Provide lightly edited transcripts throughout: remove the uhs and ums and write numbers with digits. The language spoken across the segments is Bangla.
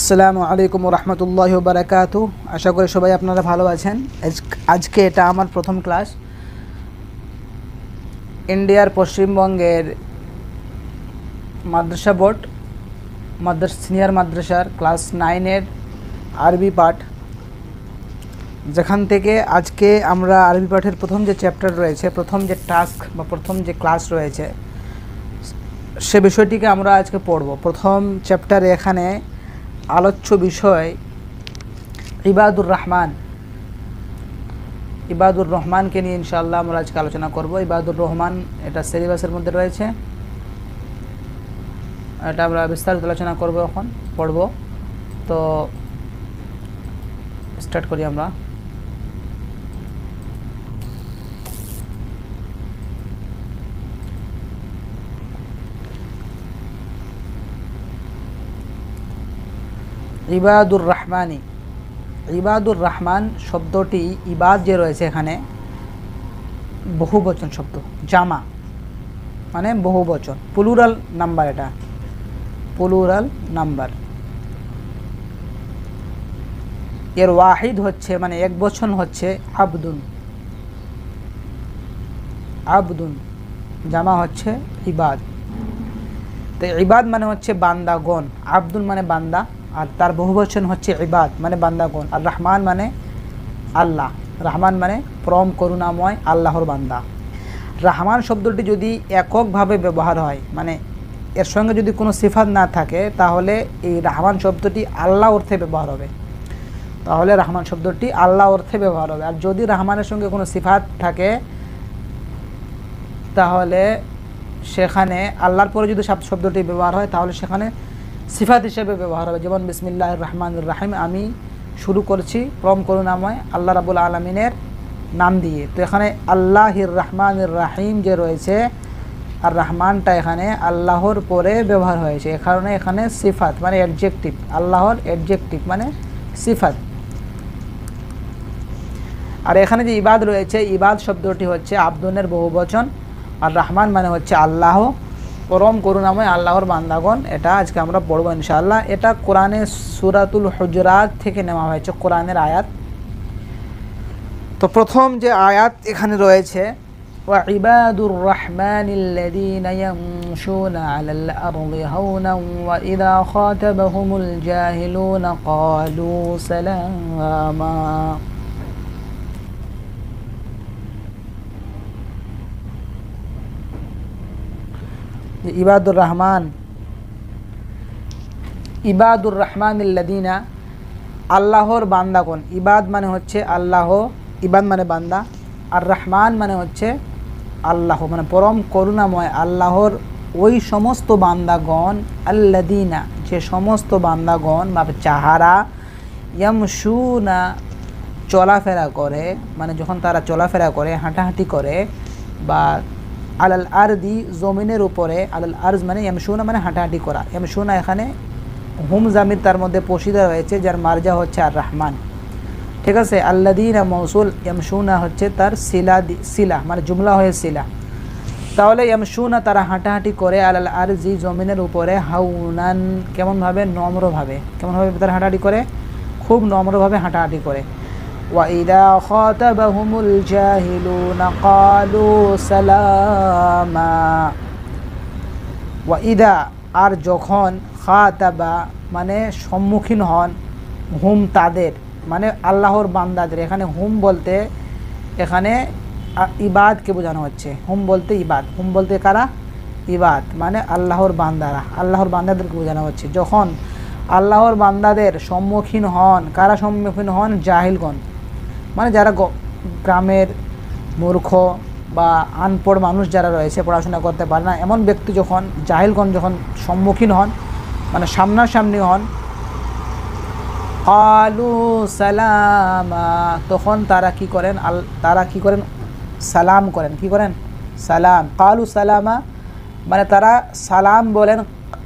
আসসালামু আলাইকুম রহমতুল্লাহি ওয়া বারাকাতুহু। আশা করি সবাই আপনারা ভালো আছেন। আজকে এটা আমার প্রথম ক্লাস। ইন্ডিয়ার পশ্চিমবঙ্গের মাদ্রাসা বোর্ড সিনিয়র মাদ্রাসার ক্লাস 9-এর আরবি পাঠ, যেখান থেকে আজকে আমরা আরবি পাঠের প্রথম যে চ্যাপ্টার রয়েছে, প্রথম যে টাস্ক বা প্রথম যে ক্লাস রয়েছে, সে বিষয়টিকে আমরা আজকে পড়ব। প্রথম চ্যাপ্টারে এখানে আলোচ্য বিষয় ইবাদুর রহমানকে নিয়ে ইনশাআল্লাহ আমরা আজকে আলোচনা করব। ইবাদুর রহমান এটা সিলেবাসের মধ্যে রয়েছে, এটা আমরা বিস্তারিত আলোচনা করব, এখন পড়ব। তো স্টার্ট করি আমরা। ইবাদুর রহমান শব্দটি, ইবাদ যে রয়েছে এখানে বহুবচন শব্দ, জামা মানে বহুবচন, প্লুরাল নাম্বার, এটা প্লুরাল নাম্বার। এর ওয়াহিদ হচ্ছে মানে এক বচন হচ্ছে আবদুন, জামা হচ্ছে ইবাদ। তো ইবাদ মানে হচ্ছে বান্দাগণ, আবদুন মানে বান্দা, আর তার বহুবচন হচ্ছে ইবাদ মানে বান্দাগণ। আর রহমান মানে আল্লাহ, রহমান মানে পরম করুণাময় আল্লাহর বান্দা। রহমান শব্দটি যদি এককভাবে ব্যবহার হয়, মানে এর সঙ্গে যদি কোনো সিফাত না থাকে, তাহলে এই রহমান শব্দটি আল্লাহ অর্থে ব্যবহার হবে, তাহলে রহমান শব্দটি আল্লাহ অর্থে ব্যবহার হবে। আর যদি রহমানের সঙ্গে কোনো সিফাত থাকে, তাহলে সেখানে আল্লাহর পরে যদি শব্দটি ব্যবহার হয়, তাহলে সেখানে সিফাত হিসেবে ব্যবহার হবে। যেমন বিসমিল্লাহির রহমানির রহিম, আমি শুরু করছি পরম করুণাময় আল্লাহ রাব্বুল আলামিনের নাম দিয়ে। তো এখানে আল্লাহির রহমানির রহিম যে রয়েছে, আর রহমানটা এখানে আল্লাহর পরে ব্যবহার হয়েছে, এ কারণে এখানে সিফাত মানে অ্যাডজেক্টিভ, আল্লাহর অ্যাডজেক্টিভ মানে সিফাত। আর এখানে যে ইবাদ রয়েছে, ইবাদ শব্দটি হচ্ছে আবদুনের বহুবচন, আর রহমান মানে হচ্ছে আল্লাহ, পরম করুণাময় আল্লাহর বান্দাগণ। এটা আজকে আমরা পড়ব ইনশাআল্লাহ। এটা কোরআনে সূরাতুল হুজুরাত থেকে নেওয়া হয়েছে, কোরআনের আয়াত। তো প্রথম যে আয়াত এখানে রয়েছে, ওয়া ইবাদুর রহমানিল্লাযীনা ইয়ামশুনা আলাল আরদি হাওনান ওয়া ইযা খাতাবাহুমুল জাহিলুনা ক্বালু সালামা। ইবাদুর রহমানিল্লাযীনা আল্লাহর বান্দাগণ। ইবাদ মানে হচ্ছে আল্লাহ, ইবাদ মানে বান্দা, আর রহমান মানে হচ্ছে আল্লাহ মানে পরম করুণাময় আল্লাহর ওই সমস্ত বান্দাগণ, আল্লাযীনা যে সমস্ত বান্দাগণ বা যাহারা, ইয়ামশুনা চলাফেরা করে, মানে যখন তারা চলাফেরা করে, হাঁটাহাঁটি করে, বা আলাল আরদি জমিনের উপরে, আলাল আরজ মানে ইয়ামশুনা মানে হাঁটাহাঁটি করা। ইয়ামশুনা এখানে হুম জামির তার মধ্যে পোশিদা রয়েছে, যার মারজা হচ্ছে আর রহমান, ঠিক আছে। আল্লাযীনা মৌসুল, ইয়ামশুনা হচ্ছে তার সিলা মানে জুমলা হয়ে সিলা। তাহলে ইয়ামশুনা তারা হাঁটাহাঁটি করে, আলাল আরজি জমিনের উপরে, হাউনান কেমনভাবে, নম্রভাবে। কেমনভাবে তারা হাঁটাহাঁটি করে? খুব নম্রভাবে হাঁটাহাঁটি করে। ওয়া ইযা খাতাবাহুমুল জাহিলুনা ক্বালু সালামা। ওয়া ইযা আর যখন, খাতাবা মানে সম্মুখীন হন, হুম তাদের মানে আল্লাহর বান্দাদের। এখানে হুম বলতে এখানে ইবাদকে বোঝানো হচ্ছে। হুম বলতে ইবাদ, হুম বলতে কারা? ইবাদ মানে আল্লাহর বান্দারা, আল্লাহর বান্দাদেরকে বোঝানো হচ্ছে। যখন আল্লাহর বান্দাদের সম্মুখীন হন, কারা সম্মুখীন হন? জাহিলগণ মানে যারা গ্রামের মূর্খ বা আনপড় মানুষ যারা রয়েছে, পড়াশোনা করতে পারে না, এমন ব্যক্তি যখন, জাহিলগণ যখন সম্মুখীন হন মানে সামনাসামনি হন, ক্বালু সালামা তখন তারা কি করেন? সালাম করেন। কি করেন? সালাম। ক্বালু সালামা মানে তারা সালাম বলেন।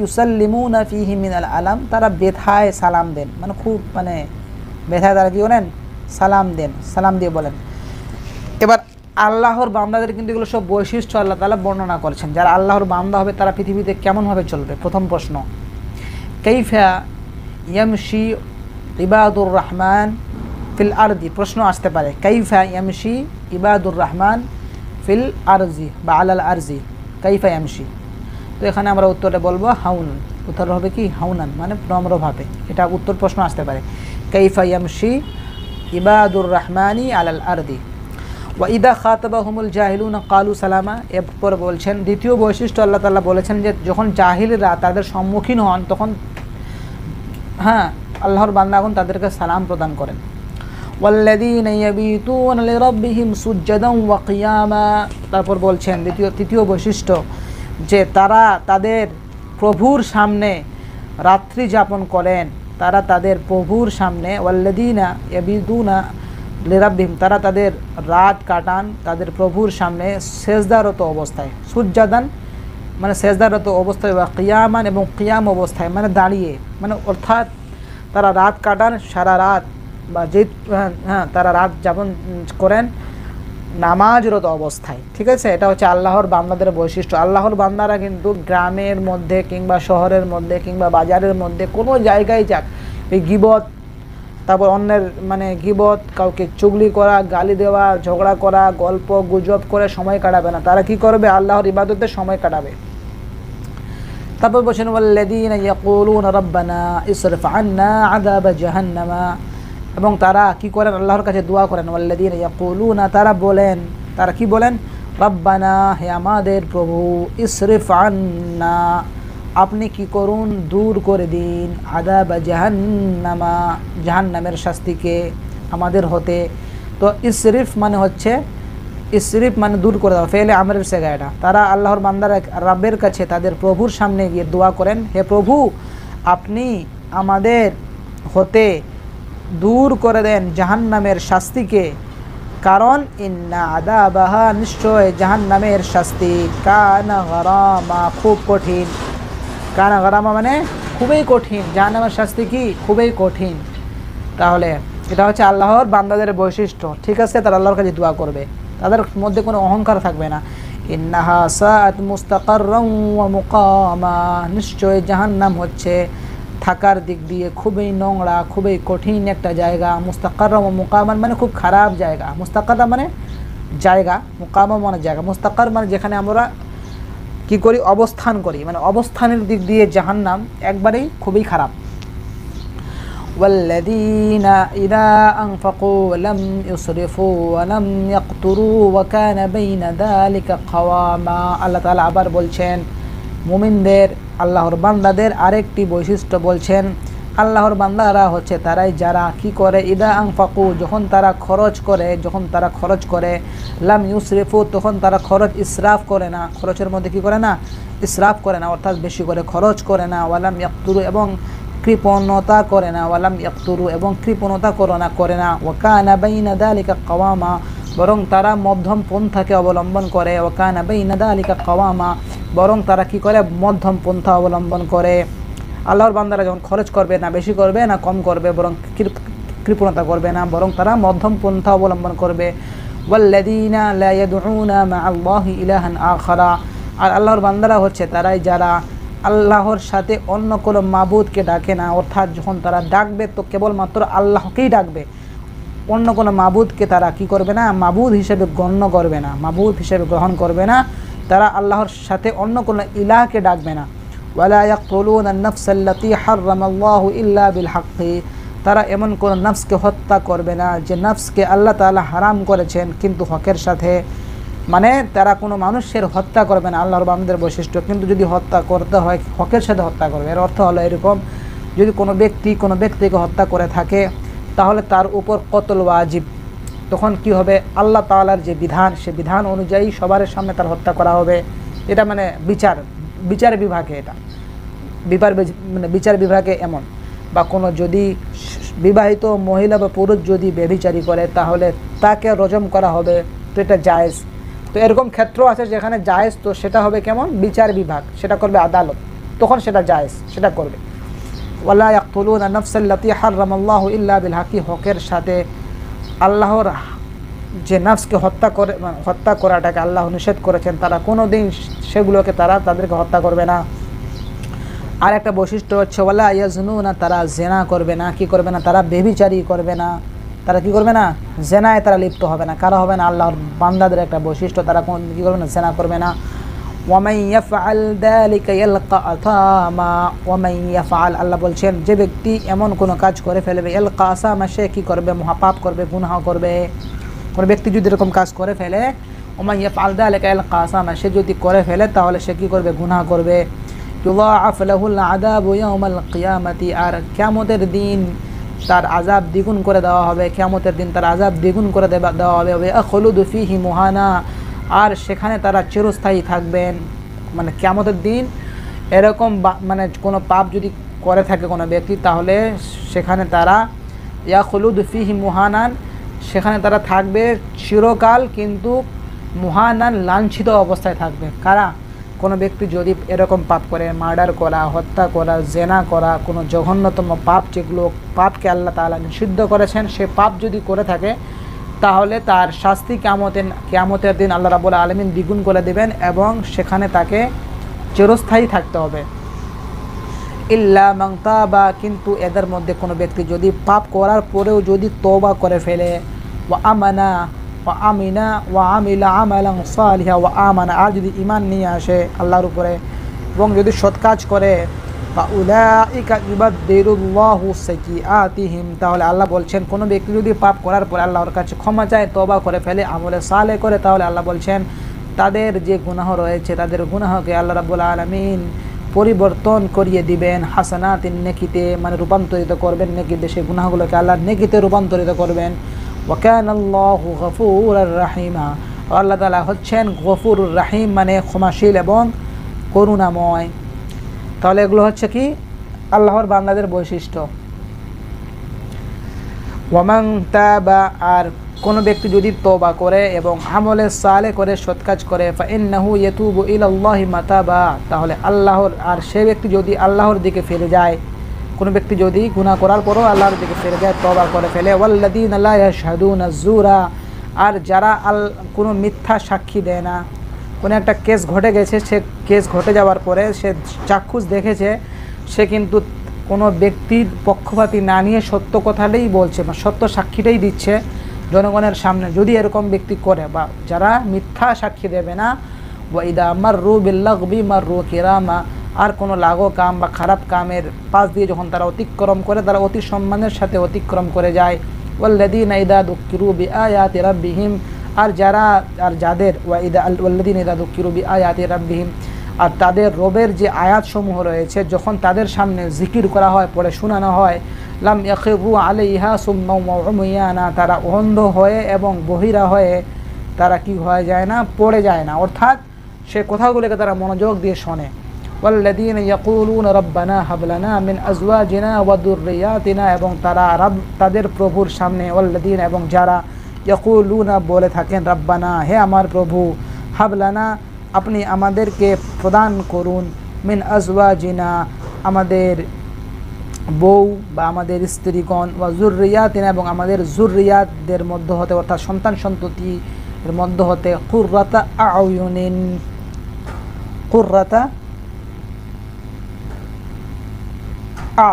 ইউসাল্লিমুনা ফীহি মিনাল আলাম, তারা ব্যথায় সালাম দেন, মানে খুব মানে ব্যথায় তারা কি করেন? সালাম দেন, সালাম দিয়ে বলেন। এবার আল্লাহর বান্দাদের কিন্তু এগুলো সব বৈশিষ্ট্য আল্লাহ তাআলা বর্ণনা করেছেন। যারা আল্লাহর বান্দা হবে তারা পৃথিবীতে কেমনভাবে চলবে? প্রথম প্রশ্ন, কাইফা ইয়ামশি ইবাদুর রহমান ফিল আরদি, প্রশ্ন আসতে পারে কাইফা ইয়ামশি ইবাদুর রহমান ফিল আরজি বা আলাল আরজি, কাইফা ইয়ামশি। তো এখানে আমরা উত্তরে বলবো হাউন, উত্তর হবে কি হাউনান, মানে নম্রভাবে। এটা উত্তর প্রশ্ন আসতে পারে কাইফা ইয়ামশি ইবাদুর রহমানি আলাল আরদি। ওয়া ইদা খাতাবাহুমুল জাহিলুনা ক্বালু সালামা। এরপর বলছেন দ্বিতীয় বৈশিষ্ট্য আল্লাহ তাআলা বলেছেন যে যখন জাহিলরা তাদের সম্মুখীন হন তখন আল্লাহর বান্দাগণ তাদেরকে সালাম প্রদান করেন। ওয়াল্লাযীনা ইয়াবিতুনা লিরাব্বিহিম সুজ্জাদান ওয়া কিয়ামা। তারপর বলছেন তৃতীয় বৈশিষ্ট্য যে তারা তাদের প্রভুর সামনে রাত্রি যাপন করেন, তারা তাদের প্রভুর সামনে ওয়াল্লাযীনা ইয়াবিতুনা লিরাব্বিহিম, তারা তাদের রাত কাটান তাদের প্রভুর সামনে সেজদারত অবস্থায়, সুজ্জাদান মানে সেজদারত অবস্থায়, বা কিয়ামান এবং কিয়াম অবস্থায় মানে দাঁড়িয়ে, মানে অর্থাৎ তারা রাত কাটান সারা রাত, বা যে তারা রাত যাপন করেন নামাজরত অবস্থায়। ঠিক আছে, এটা হচ্ছে আল্লাহর বান্দাদের বৈশিষ্ট্য। আল্লাহর বান্দারা কিন্তু গ্রামের মধ্যে কিংবা শহরের মধ্যে কিংবা বাজারের মধ্যে কোনো জায়গায় যাক, এই গীবত, তারপর অন্যের মানে গীবত, কাউকে চুগলি করা, গালি দেওয়া, ঝগড়া করা, গল্প গুজব করে সময় কাটাবে না। তারা কি করবে? আল্লাহর ইবাদতে সময় কাটাবে। তারপর বলছেন ওয়াল্লাযীনা ইয়াকুলুনা রাব্বানা ইসরিফ আন্না আযাবা জাহান্নামা, এবং তারা কি করেন? আল্লাহর কাছে দোয়া করেন। ওয়াল্লাযীনা ইয়াকুলুনা, তারা বলেন, তারা কি বলেন? রাব্বানা, হে আমাদের প্রভু, ইসরিফ আন্না, আপনি কি করুন? দূর করে দিন, আযাবা জাহান্নামা, জাহান্নামের শাস্তিকে আমাদের হতে। তো ইসরিফ মানে হচ্ছে, ইসরিফ মানে দূর করে দেওয়া, ফেলে আমরের সেগা এটা। তারা আল্লাহর বান্দারা রাব্বের কাছে তাদের প্রভুর সামনে গিয়ে দোয়া করেন, হে প্রভু আপনি আমাদের হতে দূর করে দেন জাহান্নামের শাস্তিকে, কারণ ইন্না আযাবাহা, নিশ্চয় জাহান্নামের শাস্তি, কানা গরামা, খুব কঠিন। কানা গরামা মানে খুবই কঠিন, জাহান্নামের শাস্তি কি খুবই কঠিন। তাহলে এটা হচ্ছে আল্লাহর বান্দাদের বৈশিষ্ট্য। ঠিক আছে, তারা আল্লাহর কাছে দোয়া করবে, তাদের মধ্যে কোনো অহংকার থাকবে না। ইন্নাহা সাআত মুস্তাকাররান ওয়া মুকামা, নিশ্চয় জাহান্নাম হচ্ছে থাকার দিক দিয়ে খুবই নোংরা, খুবই কঠিন একটা জায়গা। মুস্তাকাররান ওয়া মুকামান মানে খুব খারাপ জায়গা। মুস্তাকাররা মানে জায়গা, মুকামা মানে জায়গা। মুস্তাকার মানে যেখানে আমরা কি করি? অবস্থান করি, মানে অবস্থানের দিক দিয়ে জাহান্নাম একবারেই খুবই খারাপ। والذين إذا أنفقوا لم يسرفوا ولم يقتروا وكان بين ذلك قواما। আল্লাহ তাআলা আবার বলছেন মুমিনদের, আল্লাহর বান্দাদের আরেকটি বৈশিষ্ট্য বলছেন, আল্লাহর বান্দারা হচ্ছে তারাই যারা কি করে? ইদা আনফাকু, যখন তারা খরচ করে, লাম ইউসরিফু, তখন তারা খরচ ইসরাফ করে না, খরচের মধ্যে কি করে না? ইসরাফ করে না, অর্থাৎ বেশি করে খরচ করে না। ওয়ালাম ইয়াকতুরু, এবং কৃপণতা করে না। ওয়ালাম ইয়াকতুরু, এবং কৃপণতা করে না। ওয়াকানা বাইনা যালিকা কাওয়ামা, বরং তারা মধ্যম পন্থাকে অবলম্বন করে। ওয়াকানা বাইনা যালিকা কাওয়ামা, বরং তারা কি করে? মধ্যম পন্থা অবলম্বন করে। আল্লাহর বান্দারা যখন খরচ করবে, না বেশি করবে না কম করবে, বরং কৃপণতা করবে না, বরং তারা মধ্যম পন্থা অবলম্বন করবে। ওয়াল্লাযীনা লা ইয়াদউনা মা'আল্লাহি ইলাহান আখারা, আর আল্লাহর বান্দারা হচ্ছে তারাই যারা আল্লাহর সাথে অন্য কোনো মাবুদকে ডাকে না, অর্থাৎ যখন তারা ডাকবে তো কেবলমাত্র আল্লাহকেই ডাকবে, অন্য কোনো মাবুদকে তারা কি করবে না? মাবুদ হিসেবে গণ্য করবে না, মাবুদ হিসেবে গ্রহণ করবে না। তারা আল্লাহর সাথে অন্য কোনো ইলাহকে ডাকবে না। ওয়ালা ইয়াকতুলুনা আন-নাফসা আল্লাতী হারামাল্লাহু ইল্লা বিল হাক্কি, তারা এমন কোনো নফসকে হত্যা করবে না যে নফসকে আল্লাহ তাআলা হারাম করেছেন কিন্তু হকের সাথে, মানে তারা কোনো মানুষের হত্যা করবে না। আল্লাহর বান্দাদের বৈশিষ্ট্য, কিন্তু যদি হত্যা করতে হয় হকের সাথে হত্যা করবে। এর অর্থ হলো এরকম, যদি কোনো ব্যক্তিকে হত্যা করে থাকে তাহলে তার উপর কতল ওয়াজিব। তখন কি হবে? আল্লাহ তাআলার যে বিধান, সে বিধান অনুযায়ী সবার সামনে তার হত্যা করা হবে। এটা মানে বিচার বিভাগে, এটা বিচার বিভাগে এমন। বা কোনো যদি বিবাহিত মহিলা বা পুরুষ যদি ব্যভিচারী করে তাহলে তাকে রজম করা হবে, তো এটা জায়েজ। তো এরকম ক্ষেত্র আছে যেখানে জায়েজ, তো সেটা হবে কেমন? বিচার বিভাগ, সেটা করবে আদালত, তখন সেটা জায়েজ, সেটা করবে। ওয়ালা ইয়াকতুলুনা নাফসা আল্লাতী হারামাল্লাহু ইল্লা বিল হাক্কি, হকের সাথে আল্লাহর যে নফসকে হত্যা করাটাকে আল্লাহ নিষেধ করেছেন, তারা কোনো দিন সেগুলোকে তাদেরকে হত্যা করবে না। আর একটা বৈশিষ্ট্য হচ্ছে ওয়ালা ইয়াজনুনা, তারা জেনা করবে না। কি করবে না? তারা বেবিচারী করবে না। তারা কি করবে না? জেনায় তারা লিপ্ত হবে না। কারা হবে না? আল্লাহর বান্দাদের একটা বৈশিষ্ট্য, তারা কোন কি করবে না? জেনা করবে না। ওয়ামান ইয়াফআল যালিকা ইয়ালকা আসামা, ওয়ামান ইয়াফআল, আল্লাহ বলছেন যে ব্যক্তি এমন কোনো কাজ করে ফেলবে, ইয়ালকা আসামা, সে কি করবে? মহাপাপ করবে, গুনাহ করবে। কোনো ব্যক্তি যদি এরকম কাজ করে ফেলে, ওয়ামান ইয়াফআল যালিকা ইয়ালকা আসামা, সে যদি করে ফেলে তাহলে সে কি করবে? গুনাহ করবে। ইউযাআফ লাহুল আযাবু ইয়াওমাল কিয়ামাতি, আর কিয়ামতের দিন তার আযাব দ্বিগুণ করে দেওয়া হবে। কিয়ামতের দিন তার আযাব দ্বিগুণ করে দেওয়া হবে। ওয়া খুলুদু ফীহি মুহানা, আর সেখানে তারা চিরস্থায়ী থাকবেন। মানে কিয়ামতের দিন এরকম মানে কোনো পাপ যদি করে থাকে কোনো ব্যক্তি, তাহলে সেখানে তারা ইয়া খুলুদু ফীহি মুহানান, সেখানে তারা থাকবে চিরকাল, কিন্তু মুহানান, লাঞ্ছিত অবস্থায় থাকবে। কারা? কোনো ব্যক্তি যদি এরকম পাপ করে, মার্ডার করা, হত্যা করা, জেনা করা, কোনো জঘন্যতম পাপ, যেগুলো পাপকে আল্লাহ তাআলা নিষিদ্ধ করেছেন, সে পাপ যদি করে থাকে তাহলে তার শাস্তি কিয়ামতের দিন আল্লাহ রাব্বুল আলামিন দ্বিগুণ করে দেবেন এবং সেখানে তাকে চিরস্থায়ী থাকতে হবে। ইল্লা মান তাবা, কিন্তু এদের মধ্যে কোনো ব্যক্তি যদি পাপ করার পরেও যদি তওবা করে ফেলে, ওয়া আমানা ওয়া আমিনা ওয়া আমিলা আমালান সালিহা ওয়া আমানা, আর যদি ঈমান নিয়ে আসে আল্লাহর উপরে এবং যদি সৎ কাজ করে, ফাউলাইকা ইউবাদদিলুল্লাহু সাইয়্যাতিহিম, তাহলে আল্লাহ বলছেন কোনো ব্যক্তি যদি পাপ করার পরে আল্লাহর কাছে ক্ষমা চায়, তওবা করে ফেলে, আমলে সালেহ করে, তাহলে আল্লাহ বলছেন তাদের যে গুনাহ রয়েছে তাদের গুনাহকে আল্লাহ রাব্বুল আলামিন পরিবর্তন করিয়ে দিবেন হাসানাতিন, নেকিতে, মানে রূপান্তরিত করবেন নেকিতে, সেই গুনাহগুলোকে আল্লাহ নেকিতে রূপান্তরিত করবেন। ওয়া কানাল্লাহু গফুরুর রাহিমা, আল্লাহ তাআলা হচ্ছেন গফুরুর রাহিম, মানে ক্ষমাশীল এবং করুণাময়। তাহলে এগুলো হচ্ছে কি? আল্লাহর বান্দাদের বৈশিষ্ট্য। ওয়ামান তাবা, আর কোনো ব্যক্তি যদি তওবা করে এবং আমলে সালেহ করে, সৎ কাজ করে, ফাইন্নাহু ইয়াতুবু ইলাল্লাহি মাতাবা, তাহলে আল্লাহর, আর সে ব্যক্তি যদি আল্লাহর দিকে ফিরে যায়, কোনো ব্যক্তি যদি গুনাহ করার পরও আল্লাহর দিকে ফিরে যায়, তওবা করে ফেলে, ওয়াল্লাযীনা লা ইয়াশহাদুনা যুরা, আর যারা কোনো মিথ্যা সাক্ষী দেয় না। কোনো একটা কেস ঘটে গেছে, সে কেস ঘটে যাওয়ার পরে সে চাক্ষুষ দেখেছে, সে কিন্তু কোনো ব্যক্তির পক্ষপাতী না নিয়ে সত্য কথাটাই বলছে বা সত্য সাক্ষীটাই দিচ্ছে জনগণের সামনে, যদি এরকম ব্যক্তি করে, বা যারা মিথ্যা সাক্ষী দেবে না, ওয়া ইদা মাররু বিল্লাগবি মাররু কিরামা, আর কোনো লাগো কাম বা খারাপ কামের পাশ দিয়ে যখন তারা অতিক্রম করে, তারা অতি সম্মানের সাথে অতিক্রম করে যায়। ওয়াল্লাযীনা ইযা যুক্কিরু বিআয়াতি রাব্বিহিম, আর যাদের ওয়াল্লাযীনা ইযা যুক্কিরু বিআয়াতি রাব্বিহিম, আর তাদের রবের যে আয়াতসমূহ রয়েছে যখন তাদের সামনে জিকির করা হয়, পড়ে শোনানো হয়, লাম ইয়াখিরু আলাইহা সুম্মান ওয়া উমিয়ানা, তারা অন্ধ হয়ে এবং বহিরা হয়ে তারা কি হয়ে যায় না? পড়ে যায় না, অর্থাৎ সে কথাগুলোকে তারা মনোযোগ দিয়ে শোনে। ওয়াল্লাযীনা ইয়াকুলুনা রাব্বানা হাব লানা মিন আজওয়াজিনা ওয়া যুররিয়াতিনা, এবং তারা তাদের প্রভুর সামনে, ওয়াল্লাযীনা, এবং যারা, ইয়াকুলুনা, বলে থাকেন, রাব্বানা, হে আমার প্রভু, হাব লানা, আপনি আমাদেরকে প্রদান করুন, মিন আজওয়াজিনা, আমাদের বউ বা আমাদের স্ত্রীগণ, ওয়া যুররিয়াতিনা, এবং আমাদের যুররিয়াতদের মধ্য হতে, অর্থাৎ সন্তান সন্ততির মধ্য হতে, কুররাতা আয়ুনিন, কুররাতা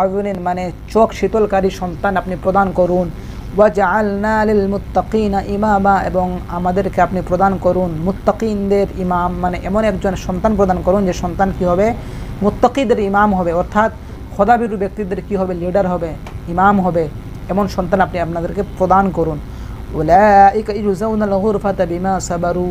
আয়ুনিন, মানে চোখ শীতলকারী সন্তান আপনি প্রদান করুন। ওয়াজআলনা লিল মুত্তাকিনা ইমামা, এবং আমাদেরকে আপনি প্রদান করুন মুত্তাকিনদের ইমাম, মানে এমন একজন সন্তান প্রদান করুন যে সন্তান কি হবে? মুত্তাকিদের ইমাম হবে, অর্থাৎ খোদাভীরু ব্যক্তিদের কি হবে? লিডার হবে, ইমাম হবে, এমন সন্তান আপনি আপনাদেরকে প্রদান করুন। উলাইকা ইউজাউনাল গুরফাতা বিমা সাবারু,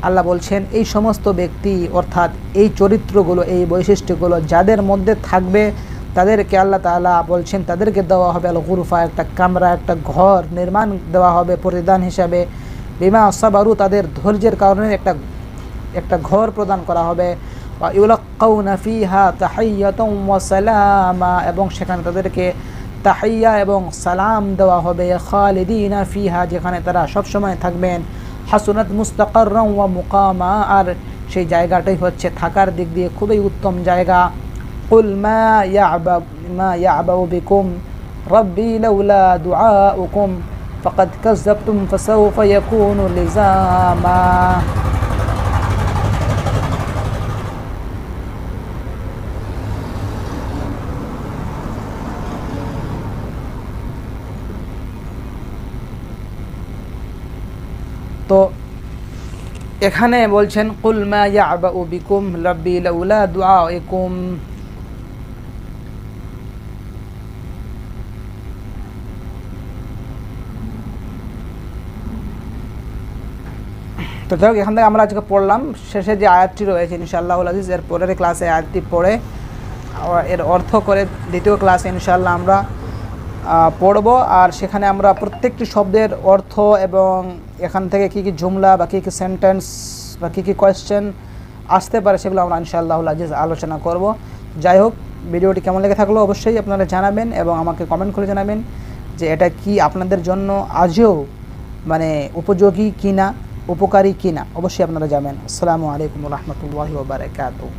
আল্লাহ বলছেন এই সমস্ত ব্যক্তি, অর্থাৎ এই চরিত্রগুলো, এই বৈশিষ্ট্যগুলো যাদের মধ্যে থাকবে, তাদেরকে আল্লাহ তাআলা বলছেন তাদেরকে দেওয়া হবে আল গুরফা, একটা কামরা, একটা ঘর নির্মাণ দেওয়া হবে প্রতিদান হিসাবে। বিমা সাবারু, তাদের ধৈর্যের কারণে একটা ঘর প্রদান করা হবে। ওয়া ইউলাক্কাউনা ফিহা তাহিয়াতাও ওয়া সালামা, এবং সেখানে তাদেরকে তাহিয়া এবং সালাম দেওয়া হবে। খালিদিনা ফিহা, যেখানে তারা সবসময় থাকবেন। হাসুনাত মুস্তাকাররান ওয়া মুকামা, আর সেই জায়গাটাই হচ্ছে থাকার দিক দিয়ে খুবই উত্তম জায়গা। কুল মা ইয়া'বাউ বিকুম রাব্বি লাউলা দুআউকুম ফাকাদ কাযাবতুম ফাসাউফা ইয়াকুনু লিজামা। তো এখানে বলছেন কুল মা ইয়াবাউ বিকুম রাব্বি লাউলা দুআইকুম। তো যাই হোক, এখান থেকে আমরা আজকে পড়লাম শেষে যে আয়াতটি রয়েছে ইনশাআল্লাহুল আজিজ, এর পরের ক্লাসে আয়াতটি পড়ে এর অর্থ করে দ্বিতীয় ক্লাসে ইনশাআল্লাহ আমরা পড়ব। আর সেখানে আমরা প্রত্যেকটি শব্দের অর্থ এবং এখান থেকে কী কী জুমলা বা কী কী সেন্টেন্স বা কী কী কোয়েশ্চেন আসতে পারে সেগুলো আমরা ইনশাআল্লাহুল আজিজ আলোচনা করব। যাই হোক, ভিডিওটি কেমন লেগে থাকলো অবশ্যই আপনারা জানাবেন এবং আমাকে কমেন্ট করে জানাবেন যে এটা কি আপনাদের জন্য আজও মানে উপযোগী কিনা, উপকারী কিনা, অবশ্যই আপনারা জানেন। আসসালামু আলাইকুম ওয়া রাহমাতুল্লাহি ওয়া বারাকাতুহু।